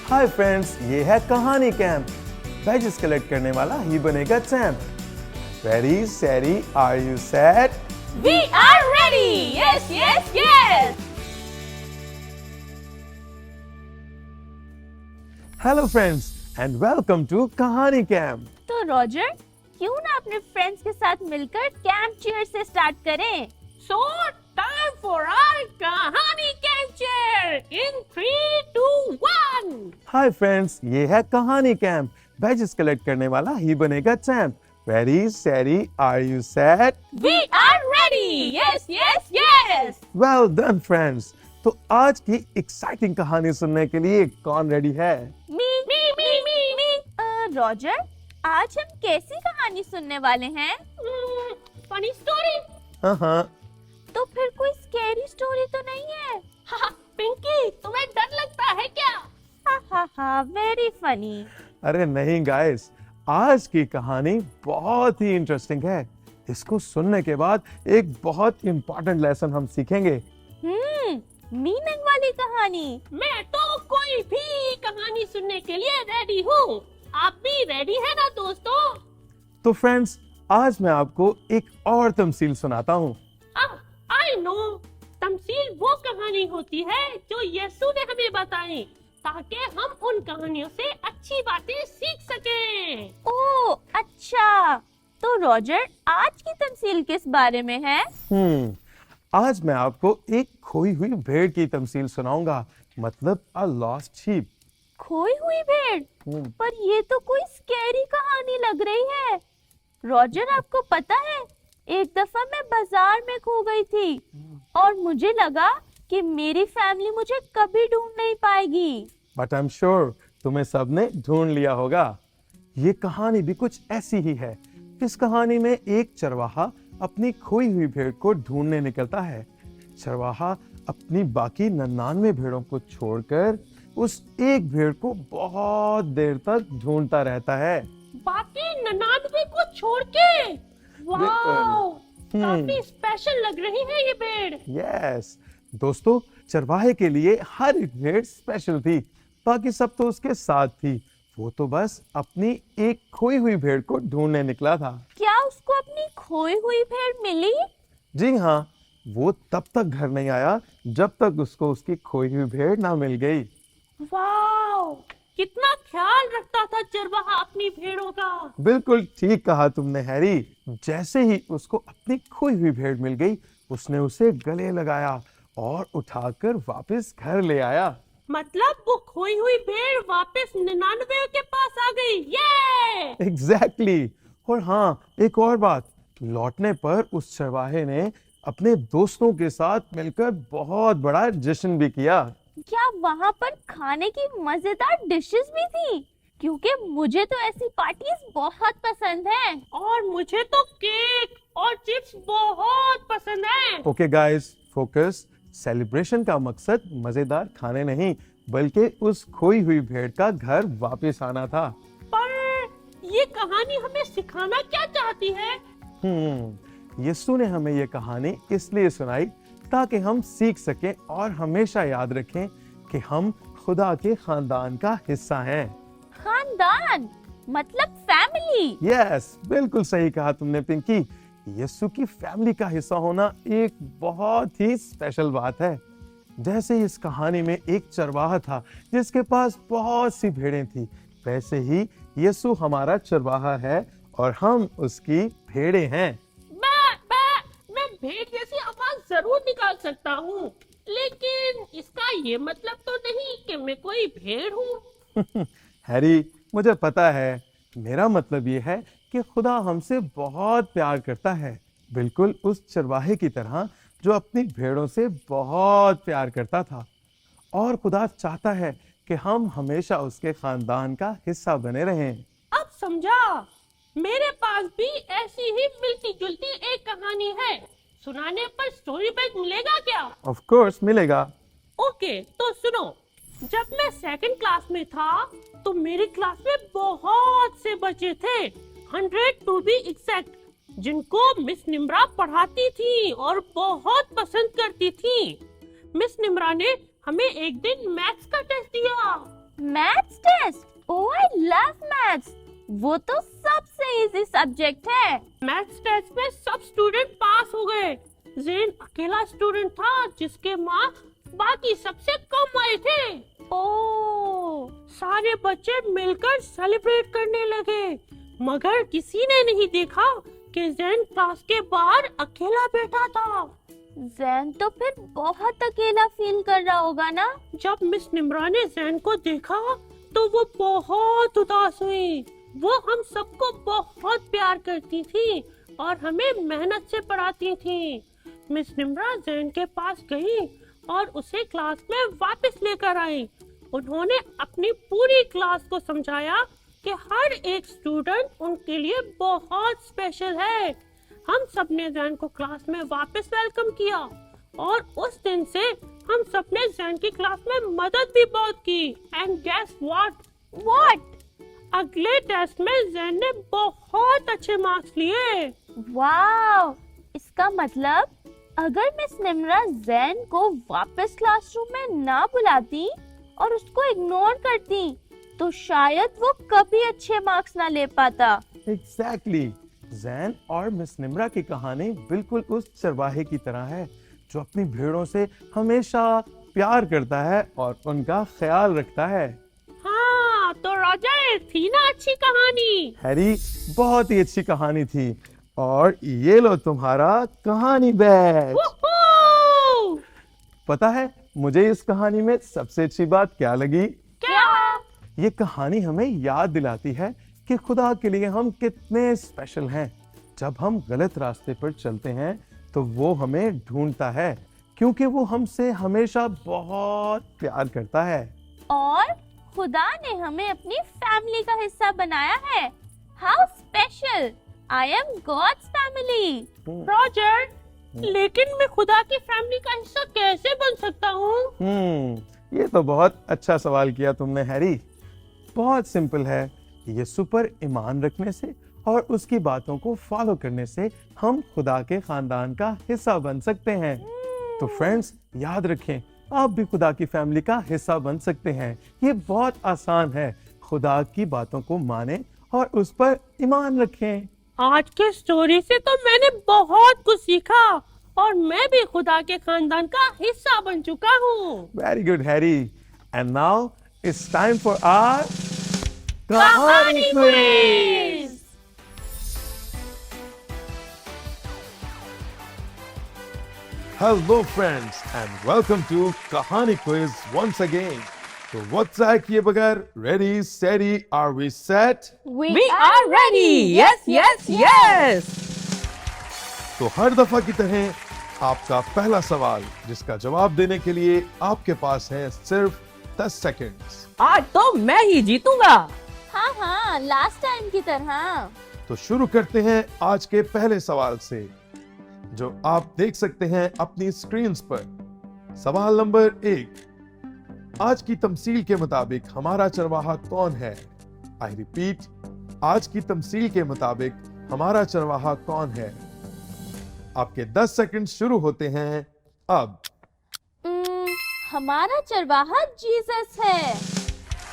हाय friends, ये है कहानी कैंप। बैजेस कलेक्ट करने वाला ही बनेगा champ. Ready steady are you set? We are ready! Yes, yes, yes! Hello friends and welcome to Kahani camp. तो रॉजर, क्यों ना अपने फ्रेंड्स के साथ मिलकर कैंप चीयर से स्टार्ट करें? So, time for our Kahani camp cheer in 3, 2, 1! Hi friends, ये है कहानी कैंप। बैजेस कलेक्ट करने वाला ही बनेगा champ. Ready steady are you set? We are ready! Yes, yes, yes! Well done friends. तो आज की एक्साइटिंग कहानी सुनने के लिए कौन रेडी है? Me. रॉजर, आज हम कैसी कहानी सुनने वाले हैं? Funny story. हाँ, तो फिर कोई स्कैरी स्टोरी तो नहीं है? पिंकी, तुम्हें डर लगता है क्या? हा, वेरी फनी। अरे नहीं गाइस, आज की कहानी बहुत ही इंटरेस्टिंग है। इसको सुनने के बाद एक बहुत इंपॉर्टेंट लेसन हम सीखेंगे। मीनिंग वाली कहानी। मैं तो कोई भी कहानी सुनने के लिए रेडी हूँ। आप भी रेडी है ना दोस्तों? तो फ्रेंड्स, आज मैं आपको एक और तमसील सुनाता हूँ। आई नो, तमसील वो कहानी होती है जो यीशु ने हमें बताई ताकि हम उन कहानियों से अच्छी बातें सीख सकें। ओह अच्छा, तो रॉजर, आज की तमसील किस बारे में है? आज मैं आपको एक खोई हुई भेड़ की तमसील सुनाऊंगा, मतलब अ लॉस्ट शीप। खोई हुई भेड़? पर ये तो कोई स्कैरी कहानी लग रही है। रॉजर, आपको पता है, एक दफा मैं बाजार में खो गई थी और मुझे लगा कि मेरी फैमिली मुझे कभी ढूंढ नहीं पाएगी। बट आई एम श्योर तुम्हें सबने ढूंढ लिया होगा। ये कहानी भी कुछ ऐसी ही है। इस कहानी में एक चरवाहा अपनी खोई हुई भेड़ को ढूंढने निकलता है। चरवाहा अपनी बाकी 99 भेड़ों को छोड़कर उस एक भेड़ को बहुत देर तक ढूंढता रहता है। बाकी 99 को छोड़ के? वाओ, काफी स्पेशल लग रही है ये भेड़। यस दोस्तों, चरवाहे के लिए हर एक भेड़ स्पेशल थी। बाकी सब तो उसके साथ थी। वो तो बस अपनी एक खोई हुई भेड़ को ढूंढने निकला था। क्या उसको अपनी खोई हुई भेड़ मिली? जी हाँ, वो तब तक घर नहीं आया जब तक उसको उसकी खोई हुई भेड़ ना मिल गई। वाओ, कितना ख्याल रखता था चरवाहा अपनी भेड़ों का। बिल्कुल ठीक कहा तुमने हैरी। जैसे ही उसको अपनी खोई हुई भेड़ मिल गई, उसने उसे गले लगाया और उठाकर वापस घर ले आया। मतलब वो खोई हुई भेड़ वापस 99 के पास आ गई। ये एग्जैक्टली। और हाँ, एक और बात, लौटने पर उस चरवाहे ने अपने दोस्तों के साथ मिलकर बहुत बड़ा जश्न भी किया। क्या वहाँ पर खाने की मजेदार डिशेस भी थी? क्योंकि मुझे तो ऐसी पार्टीज बहुत पसंद हैं। और मुझे तो केक और चिप्स बहुत पसंद है। Okay guys, focus. सेलिब्रेशन का मकसद मजेदार खाने नहीं, बल्कि उस खोई हुई भेड़ का घर वापस आना था। पर ये कहानी हमें सिखाना क्या चाहती है? यीशु ने हमें ये कहानी इसलिए सुनाई ताकि हम सीख सकें और हमेशा याद रखें कि हम खुदा के खानदान का हिस्सा हैं। खानदान मतलब फैमिली। यस, बिल्कुल सही कहा तुमने पिंकी। यीशु की फैमिली का हिस्सा होना एक बहुत ही स्पेशल बात है। जैसे इस कहानी में एक चरवाहा था जिसके पास बहुत सी भेड़ें थी, वैसे ही यीशु हमारा चरवाहा है और हम उसकी भेड़ें हैं। मैं भेड़ जैसी आवाज जरूर निकाल सकता हूँ, लेकिन इसका ये मतलब तो नहीं कि मैं कोई भेड़ हूँ। हैरी, मुझे पता है। मेरा मतलब ये है कि खुदा हमसे बहुत प्यार करता है, बिल्कुल उस चरवाहे की तरह जो अपनी भेड़ों से बहुत प्यार करता था। और खुदा चाहता है कि हम हमेशा उसके खानदान का हिस्सा बने रहें। अब समझा। मेरे पास भी ऐसी ही मिलती जुलती एक कहानी है। सुनाने पर स्टोरी बैग मिलेगा क्या? ऑफ कोर्स मिलेगा। ओके, तो सुनो। जब मैं सेकंड क्लास में था तो मेरी क्लास में बहुत से बच्चे थे, 100 टू बी एग्जैक्ट, जिनको मिस निम्रा पढ़ाती थी और बहुत पसंद करती थी। मिस निम्रा ने हमें एक दिन मैथ्स का टेस्ट दिया। Maths test? Oh I love maths. वो तो सबसे इजी सब्जेक्ट है। मैथ्स टेस्ट में सब स्टूडेंट पास हो गए। जैन अकेला स्टूडेंट था जिसके मार्क्स बाकी सबसे कम आए थे। ओह, सारे बच्चे मिलकर सेलिब्रेट करने लगे, मगर किसी ने नहीं देखा कि जैन क्लास के बाहर अकेला बैठा था। जैन तो फिर बहुत अकेला फील कर रहा होगा ना? जब मिस निम्रा ने जैन को देखा तो वो बहुत उदास हुई। वो हम सबको बहुत प्यार करती थी और हमें मेहनत से पढ़ाती थी। मिस निम्रा जैन के पास गई और उसे क्लास में वापस लेकर आई। उन्होंने अपनी पूरी क्लास को समझाया कि हर एक स्टूडेंट उनके लिए बहुत स्पेशल है। हम सबने जैन को क्लास में वापस वेलकम किया और उस दिन से हम सबने जैन की क्लास में मदद भी बहुत की। And guess what? अगले टेस्ट में जैन ने बहुत अच्छे मार्क्स लिए। वाव! इसका मतलब अगर मिस निम्रा जैन को वापस क्लासरूम में ना बुलाती और उसको इग्नोर करती तो शायद वो कभी अच्छे मार्क्स ना ले पाता। एग्जैक्टली। जैन और मिस निम्रा की कहानी बिल्कुल उस चरवाहे की तरह है जो अपनी भेड़ों से हमेशा प्यार करता है और उनका ख्याल रखता है। हाँ, तो रॉजर थी ना अच्छी कहानी। हैरी, बहुत ही अच्छी कहानी थी। और ये लो तुम्हारा कहानी बैच। वूहू! पता है मुझे इस कहानी में सबसे अच्छी बात क्या लगी? क्या? ये कहानी हमें याद दिलाती है कि खुदा के लिए हम कितने स्पेशल हैं। जब हम गलत रास्ते पर चलते हैं तो वो हमें ढूंढता है क्योंकि वो हमसे हमेशा बहुत प्यार करता है। और खुदा ने हमें अपनी फैमिली का हिस्सा बनाया है। How special! I am God's family. Roger, लेकिन मैं खुदा की फैमिली का हिस्सा कैसे बन सकता हूँ? ये तो बहुत अच्छा सवाल किया तुमने हैरी। बहुत सिंपल है। यीशु पर ईमान रखने से और उसकी बातों को फॉलो करने से हम खुदा के खानदान का हिस्सा बन सकते हैं। तो फ्रेंड्स, याद रखें, आप भी खुदा की फैमिली का हिस्सा बन सकते हैं। ये बहुत आसान है। खुदा की बातों को माने और उस पर ईमान रखें। आज के स्टोरी से तो मैंने बहुत कुछ सीखा और मैं भी खुदा के खानदान का हिस्सा बन चुका हूँ। Very good Harry. And now it's time for our Kahani quiz. Hello friends and welcome to Kahani Quiz once again. तो WhatsApp किए बगैर ready, steady, are we set? We are ready. Yes, yes, yes. तो हर दफा की तरह आपका पहला सवाल जिसका जवाब देने के लिए आपके पास है सिर्फ 10 सेकंड्स। आज तो मैं ही जीतूंगा। हाँ, लास्ट टाइम की तरह। तो शुरू करते हैं आज के पहले सवाल से जो आप देख सकते हैं अपनी स्क्रीन्स पर। सवाल नंबर 1, आज की तमसील के मुताबिक हमारा चरवाहा कौन है? आई रिपीट, आज की तमसील के मुताबिक हमारा चरवाहा कौन है? आपके 10 सेकंड शुरू होते हैं अब। हमारा चरवाहा जीसस है।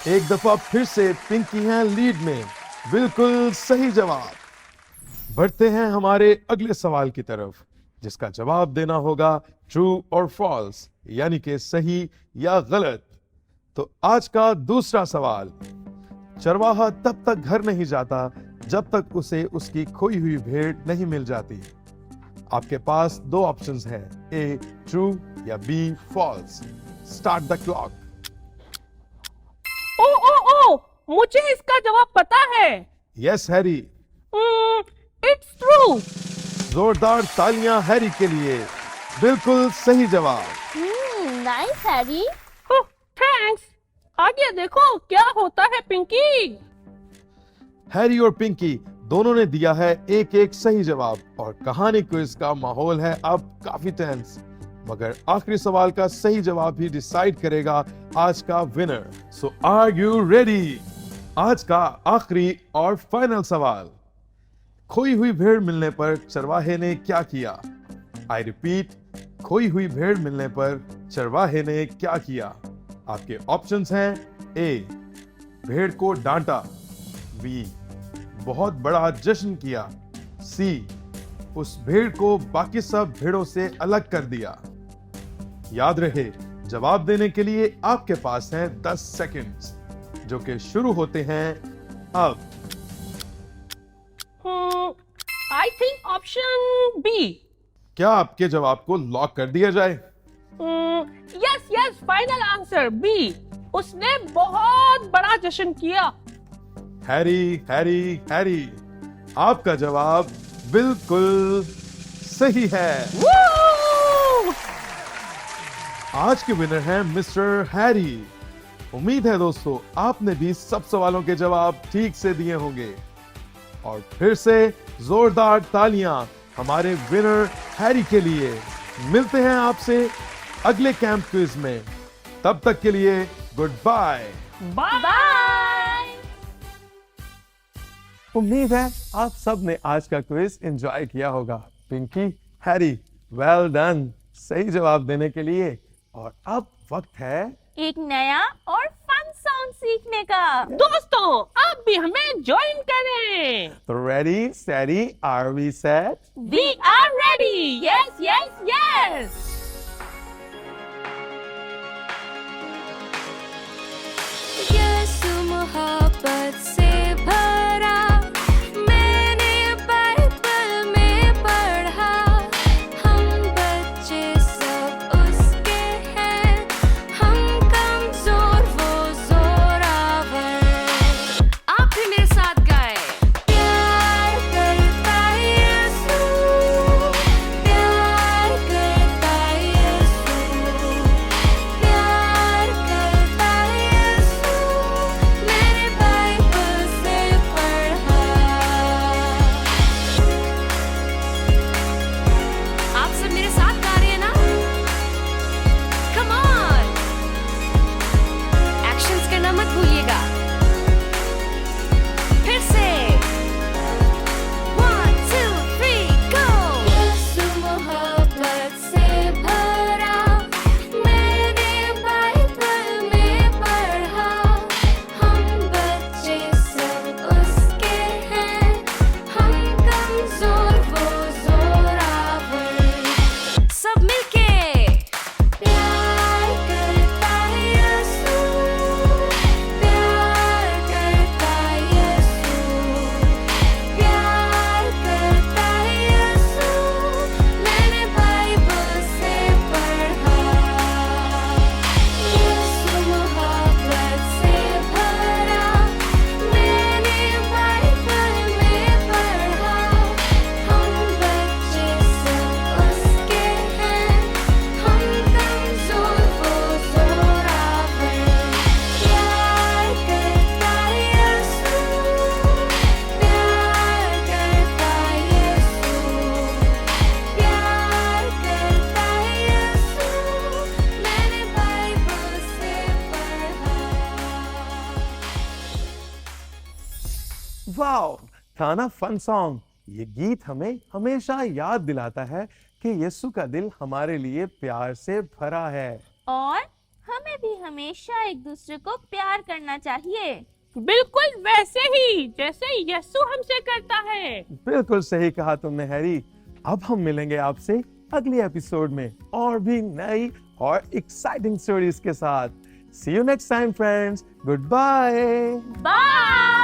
एक दफा फिर से पिंकी हैं लीड में। बिल्कुल सही जवाब। बढ़ते हैं हमारे अगले सवाल की तरफ जिसका जवाब देना होगा ट्रू और फॉल्स, यानी कि सही या गलत। तो आज का दूसरा सवाल, चरवाहा तब तक घर नहीं जाता जब तक उसे उसकी खोई हुई भेड़ नहीं मिल जाती। आपके पास 2 ऑप्शंस हैं, ए ट्रू या B false. Start the clock. Oh, मुझे इसका जवाब पता है। Yes Harry. It's true. जोरदार तालियां हैरी के लिए। बिल्कुल सही जवाब। Nice Harry. थैंक्स। आगे देखो क्या होता है पिंकी। हैरी और पिंकी दोनों ने दिया है एक सही जवाब और कहानी क्विज का माहौल है अब काफी टेंस। मगर आखिरी सवाल का सही जवाब ही डिसाइड करेगा आज का winner. So are you ready? आज का आखिरी और फाइनल सवाल, खोई हुई भेड़ मिलने पर चरवाहे ने क्या किया? आई रिपीट, खोई हुई भेड़ मिलने पर चरवाहे ने क्या किया? आपके ऑप्शंस हैं, ए भेड़ को डांटा। बी, बहुत बड़ा जश्न किया। सी, उस भेड़ को बाकी सब भेड़ों से अलग कर दिया। याद रहे, जवाब देने के लिए आपके पास हैं 10 सेकंड्स, जो कि शुरू होते हैं अब। I think option B. क्या आपके जवाब को लॉक कर दिया जाए? Yes yes, final answer B. उसने बहुत बड़ा जश्न किया। हैरी हैरी हैरी, आपका जवाब बिल्कुल सही है। आज के विनर हैं मिस्टर हैरी। उम्मीद है दोस्तों आपने भी सब सवालों के जवाब ठीक से दिए होंगे। और फिर से जोरदार तालियां हमारे विनर हैरी के लिए। मिलते हैं आपसे अगले कैंप क्विज में। तब तक के लिए गुड बाय। बाय। उम्मीद है आप सब ने आज का क्विज एंजॉय किया होगा। पिंकी, हैरी, वेल डन सही जवाब देने के लिए। और अब वक्त है एक नया और फन सॉन्ग सीखने का। दोस्तों, आप भी हमें ज्वाइन करें। तो ready steady, are we set? We are ready. Yes, yes, yes. Yeshu मोहब्बत से भरा, मैंने बाइबल में पढ़ा। हम बच्चे सब उसके हैं, हम कमजोर वो जोरावर। आप भी मेरे साथ गाएं। प्यार करता यीशु, प्यार करता यीशु, प्यार करता यीशु, मैंने बाइबल से पढ़ा। आप सब मेरे साथ गा रहे हैं ना? Come on! Actions करना मत भूलिएगा। फिर से 1 2 3 go! यीशु मोहब्बत से भरा, मैंने बाइबल में पढ़ा। हम बच्चे सब उसके हैं, हम कमजोर वो जोरावर। सब मिलके प्यार करता यीशु, प्यार करता यीशु, प्यार करता यीशु, मैंने बाइबल से पढ़ा। यीशु मोहब्बत से भरा, मैंने बाइबल में पढ़ा। हम बच्चे सब उसके हैं, हम कमजोर वो जोरावर। प्यार करता यीशु, प्यार करता यीशु, प्यार करता यीशु, मैंने बाइबल से पढ़ा। वाओ, था ना फन सॉन्ग। ये गीत हमें हमेशा याद दिलाता है कि यीशु का दिल हमारे लिए प्यार से भरा है। और हमें भी हमेशा एक दूसरे को प्यार करना चाहिए। बिल्कुल वैसे ही जैसे यीशु हमसे करता है। बिल्कुल सही कहा तुमने हैरी। अब हम मिलेंगे आपसे अगले एपिसोड में और भी नई और एक्साइटिंग स्टोरीज के साथ। See you next time, friends. Goodbye. Bye.